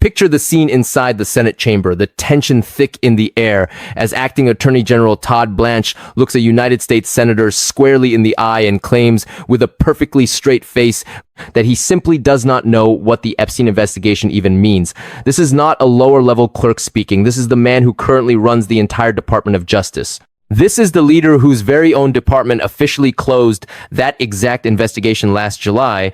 Picture the scene inside the Senate chamber, the tension thick in the air, as acting Attorney General Todd Blanche looks a United States senator squarely in the eye and claims with a perfectly straight face that he simply does not know what the Epstein investigation even means. This is not a lower-level clerk speaking. This is the man who currently runs the entire Department of Justice. This is the leader whose very own department officially closed that exact investigation last July,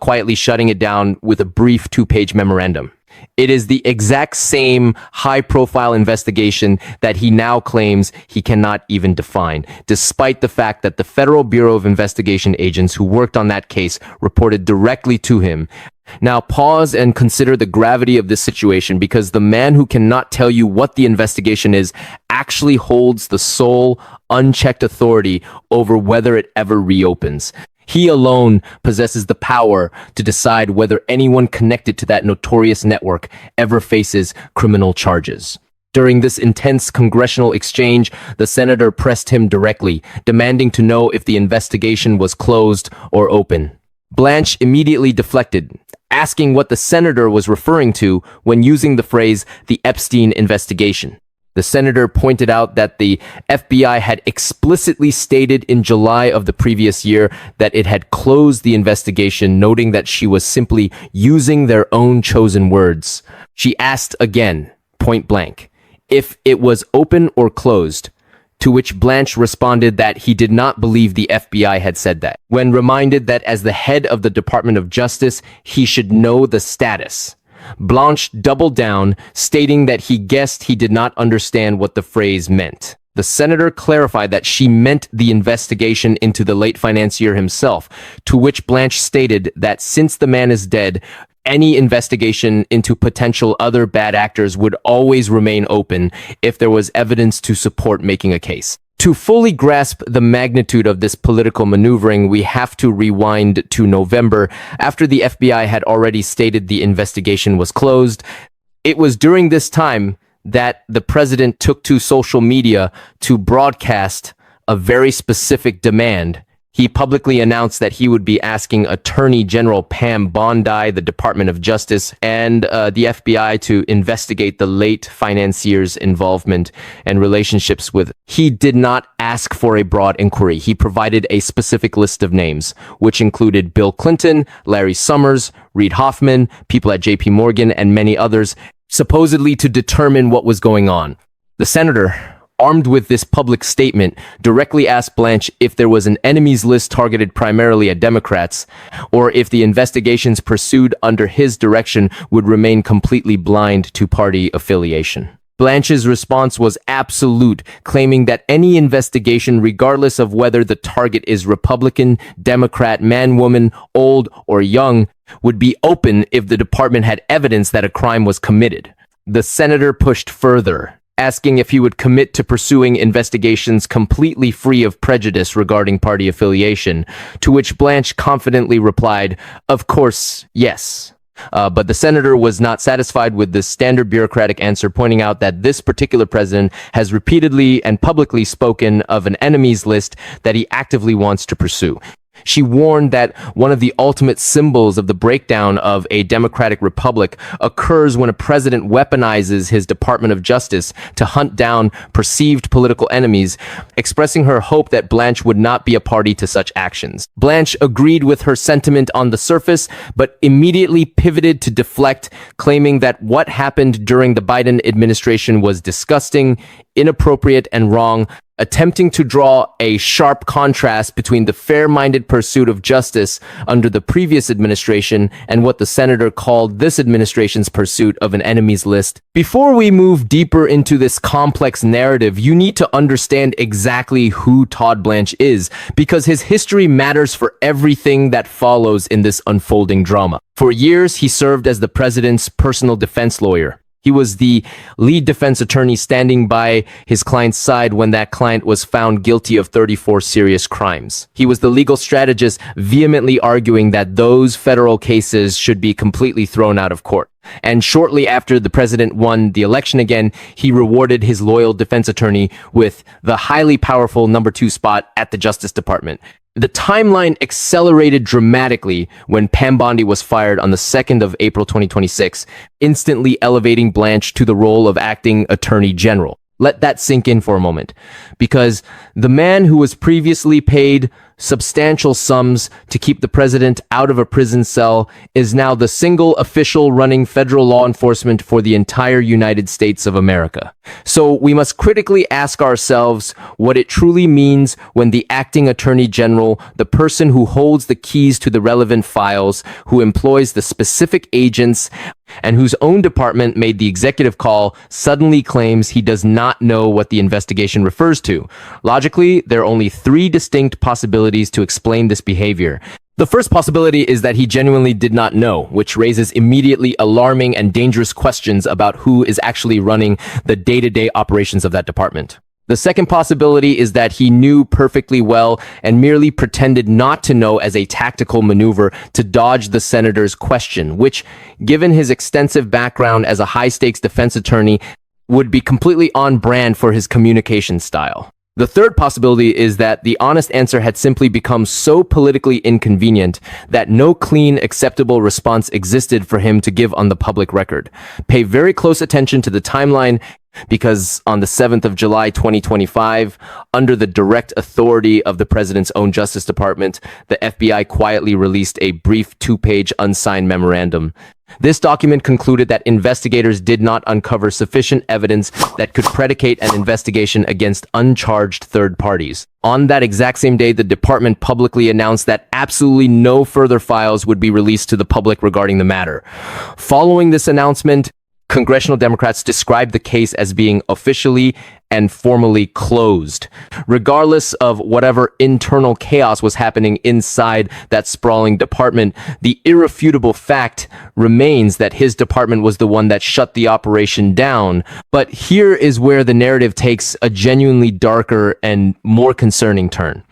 quietly shutting it down with a brief 2-page memorandum. It is the exact same high-profile investigation that he now claims he cannot even define, despite the fact that the Federal Bureau of Investigation agents who worked on that case reported directly to him. Now pause and consider the gravity of this situation, because the man who cannot tell you what the investigation is actually holds the sole, unchecked authority over whether it ever reopens. He alone possesses the power to decide whether anyone connected to that notorious network ever faces criminal charges. During this intense congressional exchange, the senator pressed him directly, demanding to know if the investigation was closed or open. Blanche immediately deflected, asking what the senator was referring to when using the phrase the Epstein investigation. The senator pointed out that the FBI had explicitly stated in July of the previous year that it had closed the investigation, noting that she was simply using their own chosen words. She asked again, point blank, if it was open or closed, to which Blanche responded that he did not believe the FBI had said that. When reminded that as the head of the Department of Justice, he should know the status, Blanche doubled down, stating that he guessed he did not understand what the phrase meant. The senator clarified that she meant the investigation into the late financier himself, to which Blanche stated that since the man is dead, any investigation into potential other bad actors would always remain open if there was evidence to support making a case. To fully grasp the magnitude of this political maneuvering, we have to rewind to November, after the FBI had already stated the investigation was closed. It was during this time that the president took to social media to broadcast a very specific demand. He publicly announced that he would be asking Attorney General Pam Bondi, the Department of Justice, and the FBI to investigate the late financier's involvement and relationships with. He did not ask for a broad inquiry. He provided a specific list of names, which included Bill Clinton, Larry Summers, Reid Hoffman, people at JP Morgan, and many others, supposedly to determine what was going on. The senator, armed with this public statement, directly asked Blanche if there was an enemies list targeted primarily at Democrats, or if the investigations pursued under his direction would remain completely blind to party affiliation. Blanche's response was absolute, claiming that any investigation, regardless of whether the target is Republican, Democrat, man, woman, old, or young, would be open if the department had evidence that a crime was committed. The senator pushed further, asking if he would commit to pursuing investigations completely free of prejudice regarding party affiliation, to which Blanche confidently replied, "Of course, yes." But the senator was not satisfied with this standard bureaucratic answer, pointing out that this particular president has repeatedly and publicly spoken of an enemies list that he actively wants to pursue. She warned that one of the ultimate symbols of the breakdown of a democratic republic occurs when a president weaponizes his Department of Justice to hunt down perceived political enemies, expressing her hope that Blanche would not be a party to such actions. Blanche agreed with her sentiment on the surface, but immediately pivoted to deflect, claiming that what happened during the Biden administration was disgusting, inappropriate, and wrong, attempting to draw a sharp contrast between the fair-minded pursuit of justice under the previous administration and what the senator called this administration's pursuit of an enemies list. Before we move deeper into this complex narrative, you need to understand exactly who Todd Blanche is, because his history matters for everything that follows in this unfolding drama. For years, he served as the president's personal defense lawyer. He was the lead defense attorney standing by his client's side when that client was found guilty of 34 serious crimes. He was the legal strategist vehemently arguing that those federal cases should be completely thrown out of court. And shortly after the president won the election again, he rewarded his loyal defense attorney with the highly powerful #2 spot at the Justice Department. The timeline accelerated dramatically when Pam Bondi was fired on the 2nd of April 2026, instantly elevating Blanche to the role of acting attorney general. Let that sink in for a moment, because the man who was previously paid substantial sums to keep the president out of a prison cell is now the single official running federal law enforcement for the entire United States of America. So we must critically ask ourselves what it truly means when the acting attorney general, the person who holds the keys to the relevant files, who employs the specific agents, and whose own department made the executive call, suddenly claims he does not know what the investigation refers to. Logically, there are only three distinct possibilities to explain this behavior. The first possibility is that he genuinely did not know, which raises immediately alarming and dangerous questions about who is actually running the day-to-day operations of that department. The second possibility is that he knew perfectly well and merely pretended not to know as a tactical maneuver to dodge the senator's question, which, given his extensive background as a high-stakes defense attorney, would be completely on brand for his communication style. The third possibility is that the honest answer had simply become so politically inconvenient that no clean, acceptable response existed for him to give on the public record. Pay very close attention to the timeline, because on the 7th of July 2025, under the direct authority of the president's own Justice Department, the FBI quietly released a brief 2-page unsigned memorandum. This document concluded that investigators did not uncover sufficient evidence that could predicate an investigation against uncharged third parties. On that exact same day, the department publicly announced that absolutely no further files would be released to the public regarding the matter. Following this announcement, congressional Democrats described the case as being officially and formally closed. Regardless of whatever internal chaos was happening inside that sprawling department, the irrefutable fact remains that his department was the one that shut the operation down. But here is where the narrative takes a genuinely darker and more concerning turn.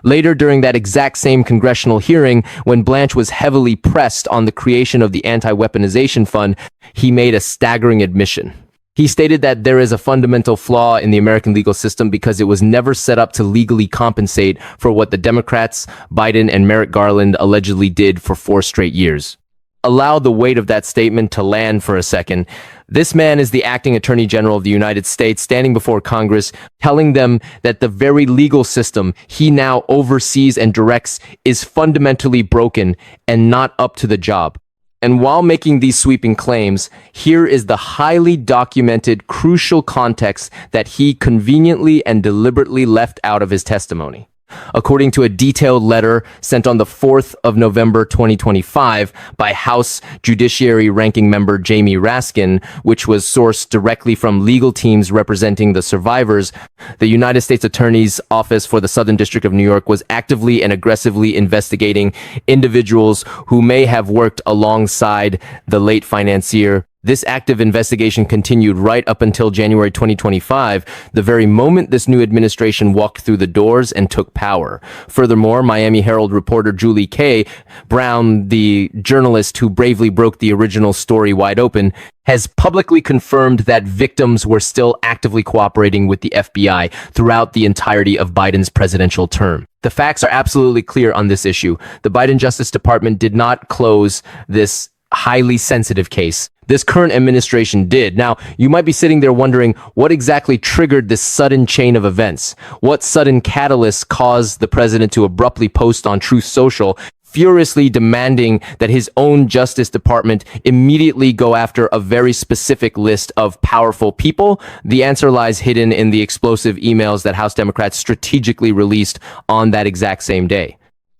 Later, during that exact same congressional hearing, when Blanche was heavily pressed on the creation of the Anti-Weaponization Fund, he made a staggering admission. He stated that there is a fundamental flaw in the American legal system because it was never set up to legally compensate for what the Democrats, Biden, and Merrick Garland allegedly did for 4 straight years. Allow the weight of that statement to land for a second. This man is the acting attorney general of the United States, standing before Congress, telling them that the very legal system he now oversees and directs is fundamentally broken and not up to the job. And while making these sweeping claims, here is the highly documented, crucial context that he conveniently and deliberately left out of his testimony. According to a detailed letter sent on the 4th of November 2025 by House Judiciary Ranking Member Jamie Raskin, which was sourced directly from legal teams representing the survivors, the United States Attorney's Office for the Southern District of New York was actively and aggressively investigating individuals who may have worked alongside the late financier. This active investigation continued right up until January 2025, the very moment this new administration walked through the doors and took power. Furthermore, Miami Herald reporter Julie K. Brown, the journalist who bravely broke the original story wide open, has publicly confirmed that victims were still actively cooperating with the FBI throughout the entirety of Biden's presidential term. The facts are absolutely clear on this issue. The Biden Justice Department did not close this highly sensitive case. This current administration did. Now, you might be sitting there wondering what exactly triggered this sudden chain of events. What sudden catalyst caused the president to abruptly post on Truth Social, furiously demanding that his own Justice Department immediately go after a very specific list of powerful people? The answer lies hidden in the explosive emails that House Democrats strategically released on that exact same day.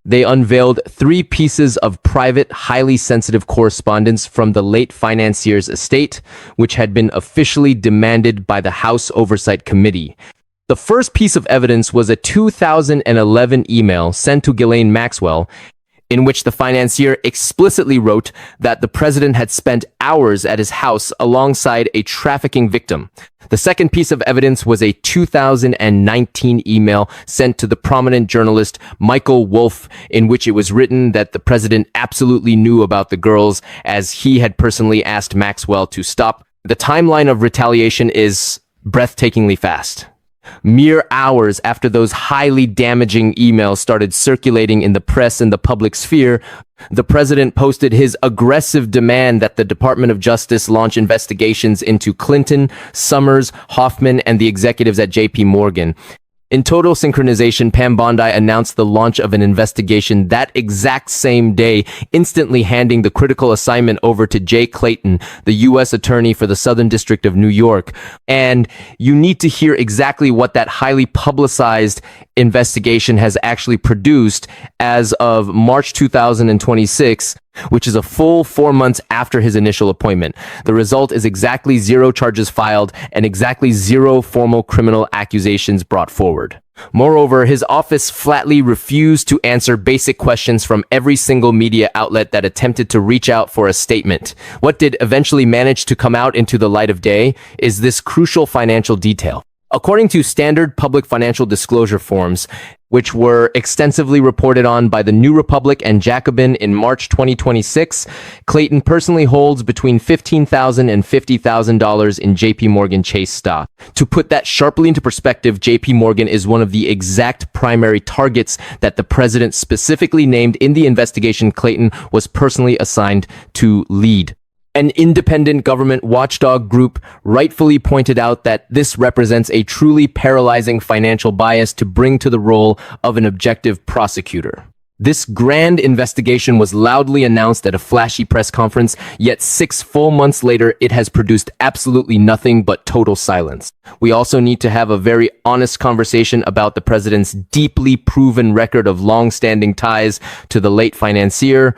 They unveiled 3 pieces of private, highly sensitive correspondence from the late financier's estate, which had been officially demanded by the House Oversight Committee. The first piece of evidence was a 2011 email sent to Ghislaine Maxwell, in which the financier explicitly wrote that the president had spent hours at his house alongside a trafficking victim. The second piece of evidence was a 2019 email sent to the prominent journalist Michael Wolff, in which it was written that the president absolutely knew about the girls, as he had personally asked Maxwell to stop. The timeline of retaliation is breathtakingly fast. Mere hours after those highly damaging emails started circulating in the press and the public sphere, the president posted his aggressive demand that the Department of Justice launch investigations into Clinton, Summers, Hoffman, and the executives at JP Morgan. In total synchronization, Pam Bondi announced the launch of an investigation that exact same day, instantly handing the critical assignment over to Jay Clayton, the U.S. Attorney for the Southern District of New York. And you need to hear exactly what that highly publicized investigation has actually produced as of March 2026, which is a full 4 months after his initial appointment. The result is exactly 0 charges filed and exactly 0 formal criminal accusations brought forward. Moreover, his office flatly refused to answer basic questions from every single media outlet that attempted to reach out for a statement. What did eventually manage to come out into the light of day is this crucial financial detail. According to standard public financial disclosure forms, which were extensively reported on by the New Republic and Jacobin in March 2026, Clayton personally holds between $15,000 and $50,000 in JP Morgan Chase stock. To put that sharply into perspective, JP Morgan is one of the exact primary targets that the president specifically named in the investigation Clayton was personally assigned to lead. An independent government watchdog group rightfully pointed out that this represents a truly paralyzing financial bias to bring to the role of an objective prosecutor. This grand investigation was loudly announced at a flashy press conference, yet 6 full months later, it has produced absolutely nothing but total silence. We also need to have a very honest conversation about the president's deeply proven record of long-standing ties to the late financier,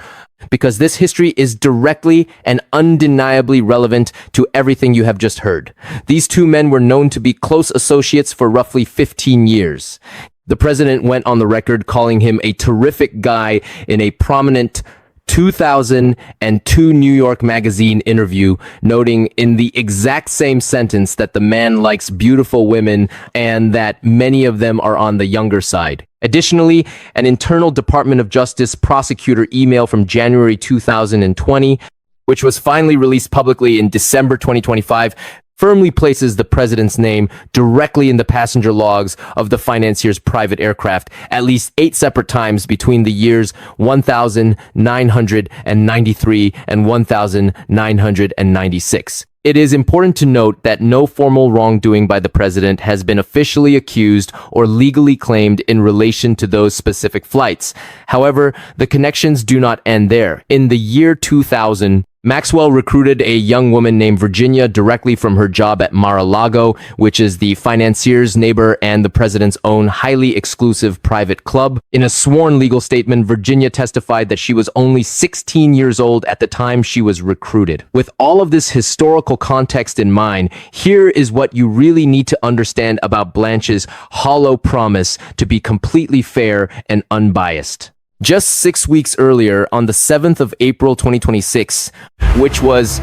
because this history is directly and undeniably relevant to everything you have just heard. These two men were known to be close associates for roughly 15 years. The president went on the record calling him a terrific guy in a prominent 2002 New York Magazine interview, noting in the exact same sentence that the man likes beautiful women and that many of them are on the younger side. Additionally, an internal Department of Justice prosecutor email from January 2020, which was finally released publicly in December 2025, firmly places the president's name directly in the passenger logs of the financier's private aircraft at least 8 separate times between the years 1993 and 1996. It is important to note that no formal wrongdoing by the president has been officially accused or legally claimed in relation to those specific flights. However, the connections do not end there. In the year 2000, Maxwell recruited a young woman named Virginia directly from her job at Mar-a-Lago, which is the financier's neighbor and the president's own highly exclusive private club. In a sworn legal statement, Virginia testified that she was only 16 years old at the time she was recruited. With all of this historical context in mind, here is what you really need to understand about Blanche's hollow promise to be completely fair and unbiased. Just 6 weeks earlier, on the 7th of April 2026, which was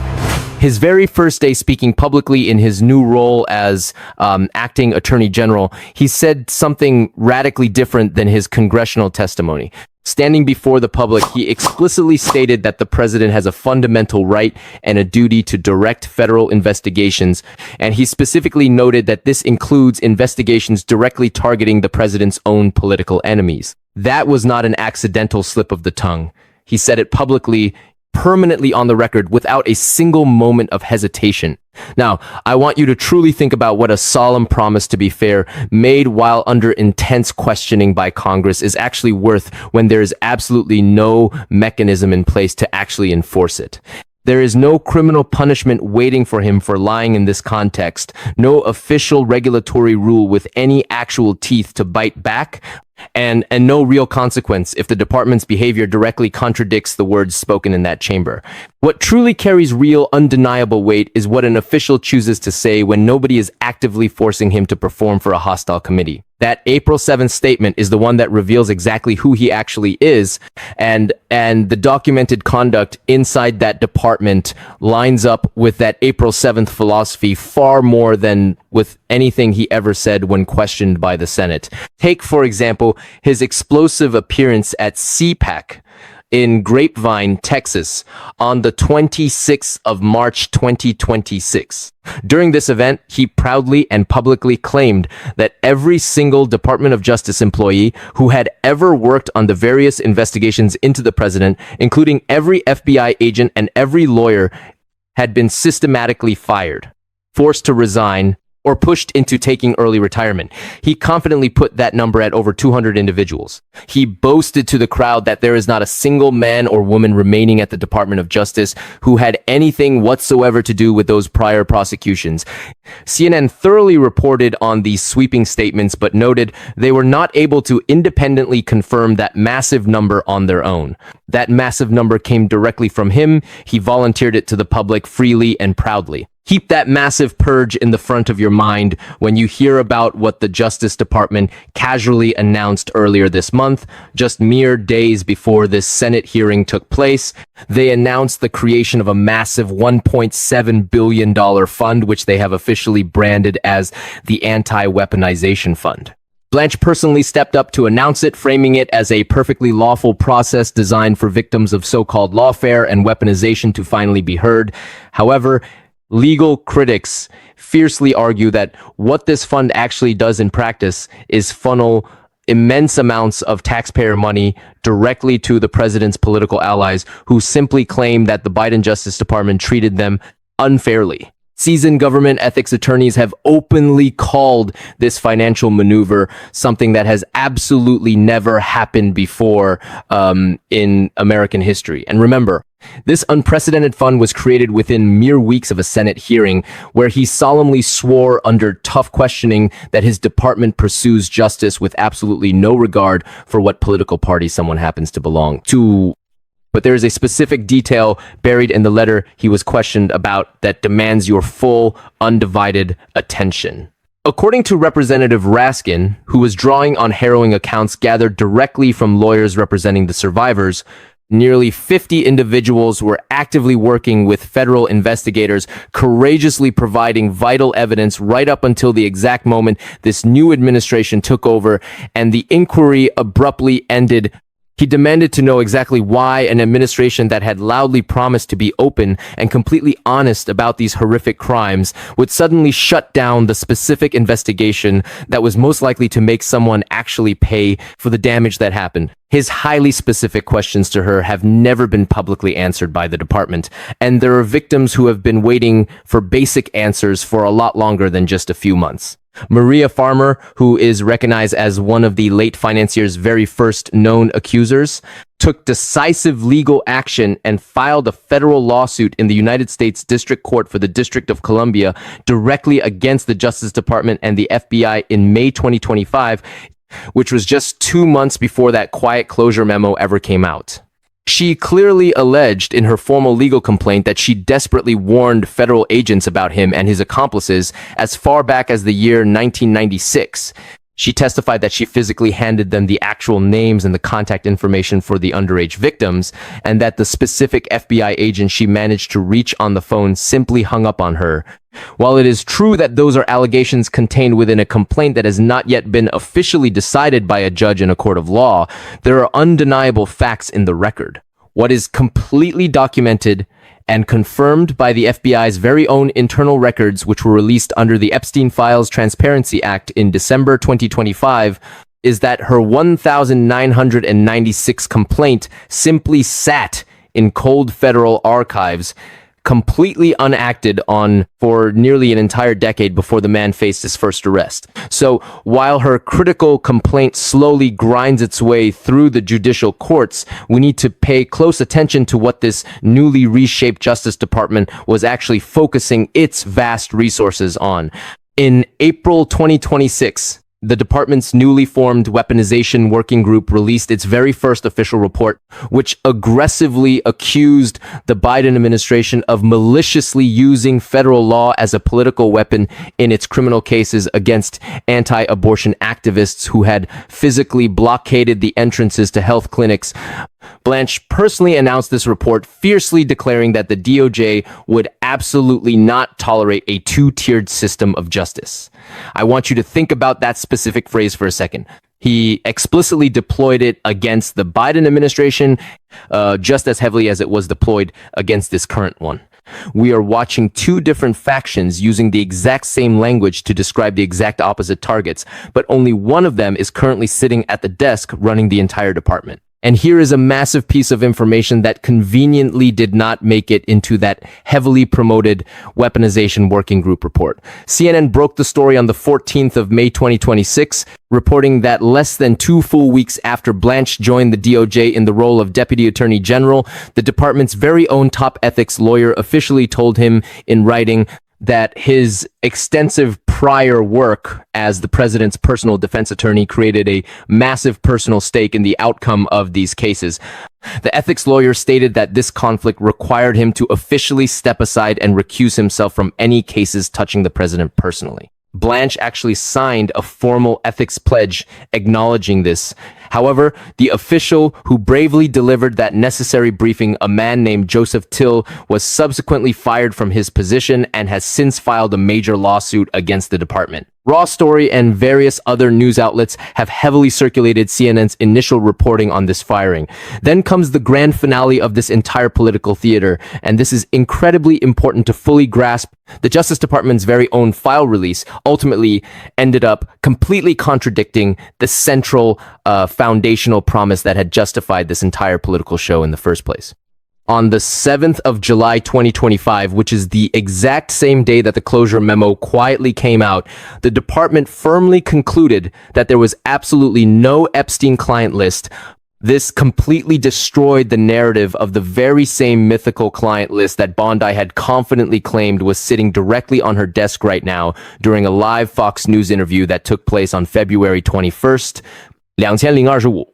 his very first day speaking publicly in his new role as acting attorney general, he said something radically different than his congressional testimony. Standing before the public, he explicitly stated that the president has a fundamental right and a duty to direct federal investigations, and he specifically noted that this includes investigations directly targeting the president's own political enemies. That was not an accidental slip of the tongue. He said it publicly, permanently on the record, without a single moment of hesitation. Now, I want you to truly think about what a solemn promise to be fair, made while under intense questioning by Congress, is actually worth when there is absolutely no mechanism in place to actually enforce it. There is no criminal punishment waiting for him for lying in this context, no official regulatory rule with any actual teeth to bite back, and no real consequence if the department's behavior directly contradicts the words spoken in that chamber. What truly carries real, undeniable weight is what an official chooses to say when nobody is actively forcing him to perform for a hostile committee. That April 7th statement is the one that reveals exactly who he actually is, and the documented conduct inside that department lines up with that April 7th philosophy far more than with anything he ever said when questioned by the Senate. Take, for example, his explosive appearance at CPAC in Grapevine, Texas, on the 26th of March 2026. During this event, he proudly and publicly claimed that every single Department of Justice employee who had ever worked on the various investigations into the president, including every FBI agent and every lawyer, had been systematically fired, forced to resign, or pushed into taking early retirement. He confidently put that number at over 200 individuals. He boasted to the crowd that there is not a single man or woman remaining at the Department of Justice who had anything whatsoever to do with those prior prosecutions. CNN thoroughly reported on these sweeping statements, but noted they were not able to independently confirm that massive number on their own. That massive number came directly from him. He volunteered it to the public freely and proudly. Keep that massive purge in the front of your mind when you hear about what the Justice Department casually announced earlier this month, just mere days before this Senate hearing took place. They announced the creation of a massive $1.7 billion fund, which they have officially branded as the Anti-Weaponization Fund. Blanche personally stepped up to announce it, framing it as a perfectly lawful process designed for victims of so-called lawfare and weaponization to finally be heard. However, legal critics fiercely argue that what this fund actually does in practice is funnel immense amounts of taxpayer money directly to the president's political allies, who simply claim that the Biden Justice Department treated them unfairly. Seasoned government ethics attorneys have openly called this financial maneuver something that has absolutely never happened before in American history. And remember, this unprecedented fund was created within mere weeks of a Senate hearing where he solemnly swore under tough questioning that his department pursues justice with absolutely no regard for what political party someone happens to belong to. But there is a specific detail buried in the letter he was questioned about that demands your full, undivided attention. According to Representative Raskin, who was drawing on harrowing accounts gathered directly from lawyers representing the survivors, nearly 50 individuals were actively working with federal investigators, courageously providing vital evidence right up until the exact moment this new administration took over and the inquiry abruptly ended. He demanded to know exactly why an administration that had loudly promised to be open and completely honest about these horrific crimes would suddenly shut down the specific investigation that was most likely to make someone actually pay for the damage that happened. His highly specific questions to her have never been publicly answered by the department, and there are victims who have been waiting for basic answers for a lot longer than just a few months. Maria Farmer, who is recognized as one of the late financier's very first known accusers, took decisive legal action and filed a federal lawsuit in the United States District Court for the District of Columbia directly against the Justice Department and the FBI in May 2025, which was just 2 months before that quiet closure memo ever came out. She clearly alleged in her formal legal complaint that she desperately warned federal agents about him and his accomplices as far back as the year 1996. She testified that she physically handed them the actual names and the contact information for the underage victims, and that the specific FBI agent she managed to reach on the phone simply hung up on her. While it is true that those are allegations contained within a complaint that has not yet been officially decided by a judge in a court of law, there are undeniable facts in the record. What is completely documented and confirmed by the FBI's very own internal records, which were released under the Epstein Files Transparency Act in December 2025, is that her 1,996 complaint simply sat in cold federal archives, completely unacted on for nearly an entire decade before the man faced his first arrest. So while her critical complaint slowly grinds its way through the judicial courts, we need to pay close attention to what this newly reshaped Justice Department was actually focusing its vast resources on. In April 2026, The department's newly formed weaponization working group released its very first official report, which aggressively accused the Biden administration of maliciously using federal law as a political weapon in its criminal cases against anti-abortion activists who had physically blockaded the entrances to health clinics. Blanche personally announced this report, fiercely declaring that the DOJ would absolutely not tolerate a two-tiered system of justice. I want you to think about that specific phrase for a second. He explicitly deployed it against the Biden administration, just as heavily as it was deployed against this current one. We are watching two different factions using the exact same language to describe the exact opposite targets, but only one of them is currently sitting at the desk running the entire department. And here is a massive piece of information that conveniently did not make it into that heavily promoted weaponization working group report. CNN broke the story on the 14th of May 2026, reporting that less than 2 full weeks after Blanche joined the DOJ in the role of Deputy Attorney General, the department's very own top ethics lawyer officially told him in writing that his extensive prior work as the president's personal defense attorney created a massive personal stake in the outcome of these cases. The ethics lawyer stated that this conflict required him to officially step aside and recuse himself from any cases touching the president personally. Blanche actually signed a formal ethics pledge acknowledging this. However, the official who bravely delivered that necessary briefing, a man named Joseph Till, was subsequently fired from his position and has since filed a major lawsuit against the department. Raw Story and various other news outlets have heavily circulated CNN's initial reporting on this firing. Then comes the grand finale of this entire political theater, and this is incredibly important to fully grasp. The Justice Department's very own file release ultimately ended up completely contradicting the central foundational promise that had justified this entire political show in the first place. On the 7th of July 2025, which is the exact same day that the closure memo quietly came out, the department firmly concluded that there was absolutely no Epstein client list. This completely destroyed the narrative of the very same mythical client list that Bondi had confidently claimed was sitting directly on her desk right now during a live Fox News interview that took place on February 21st, 2025.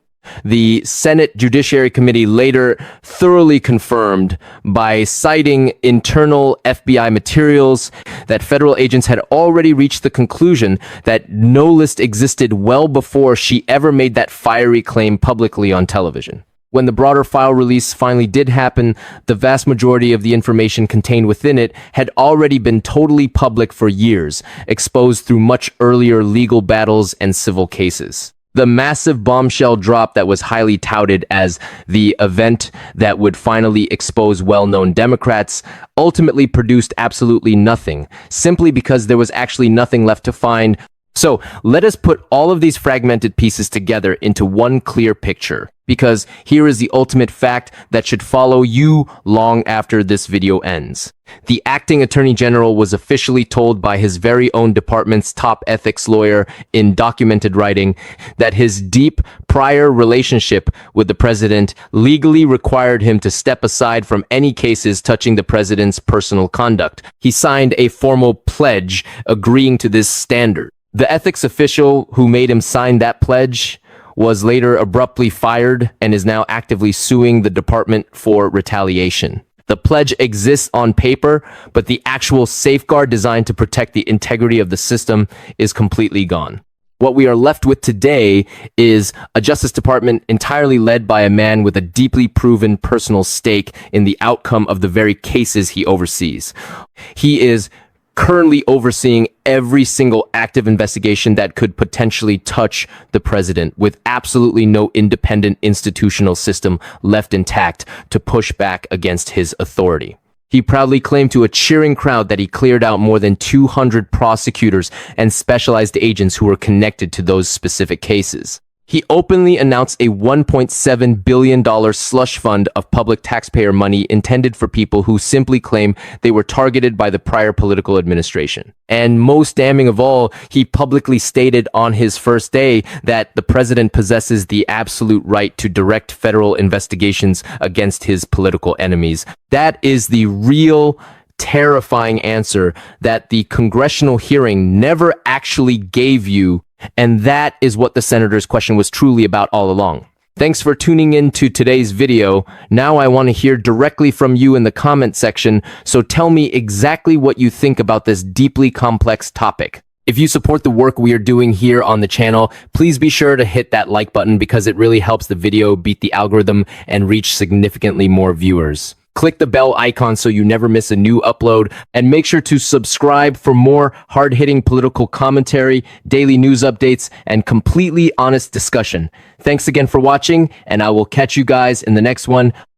The Senate Judiciary Committee later thoroughly confirmed by citing internal FBI materials that federal agents had already reached the conclusion that no list existed well before she ever made that fiery claim publicly on television. When the broader file release finally did happen, the vast majority of the information contained within it had already been totally public for years, exposed through much earlier legal battles and civil cases. The massive bombshell drop that was highly touted as the event that would finally expose well-known Democrats ultimately produced absolutely nothing, simply because there was actually nothing left to find. So let us put all of these fragmented pieces together into one clear picture, because here is the ultimate fact that should follow you long after this video ends. The acting attorney general was officially told by his very own department's top ethics lawyer in documented writing that his deep prior relationship with the president legally required him to step aside from any cases touching the president's personal conduct. He signed a formal pledge agreeing to this standard. The ethics official who made him sign that pledge was later abruptly fired and is now actively suing the department for retaliation. The pledge exists on paper, but the actual safeguard designed to protect the integrity of the system is completely gone. What we are left with today is a Justice Department entirely led by a man with a deeply proven personal stake in the outcome of the very cases he oversees. He is currently overseeing every single active investigation that could potentially touch the president, with absolutely no independent institutional system left intact to push back against his authority. He proudly claimed to a cheering crowd that he cleared out more than 200 prosecutors and specialized agents who were connected to those specific cases. He openly announced a $1.7 billion slush fund of public taxpayer money intended for people who simply claim they were targeted by the prior political administration. And most damning of all, he publicly stated on his first day that the president possesses the absolute right to direct federal investigations against his political enemies. That is the real terrifying answer that the congressional hearing never actually gave you And that is what the senator's question was truly about all along. Thanks for tuning in to today's video. Now I want to hear directly from you in the comment section, so tell me exactly what you think about this deeply complex topic. If you support the work we are doing here on the channel, please be sure to hit that like button because it really helps the video beat the algorithm and reach significantly more viewers. Click the bell icon so you never miss a new upload, and make sure to subscribe for more hard-hitting political commentary, daily news updates, and completely honest discussion. Thanks again for watching, and I will catch you guys in the next one.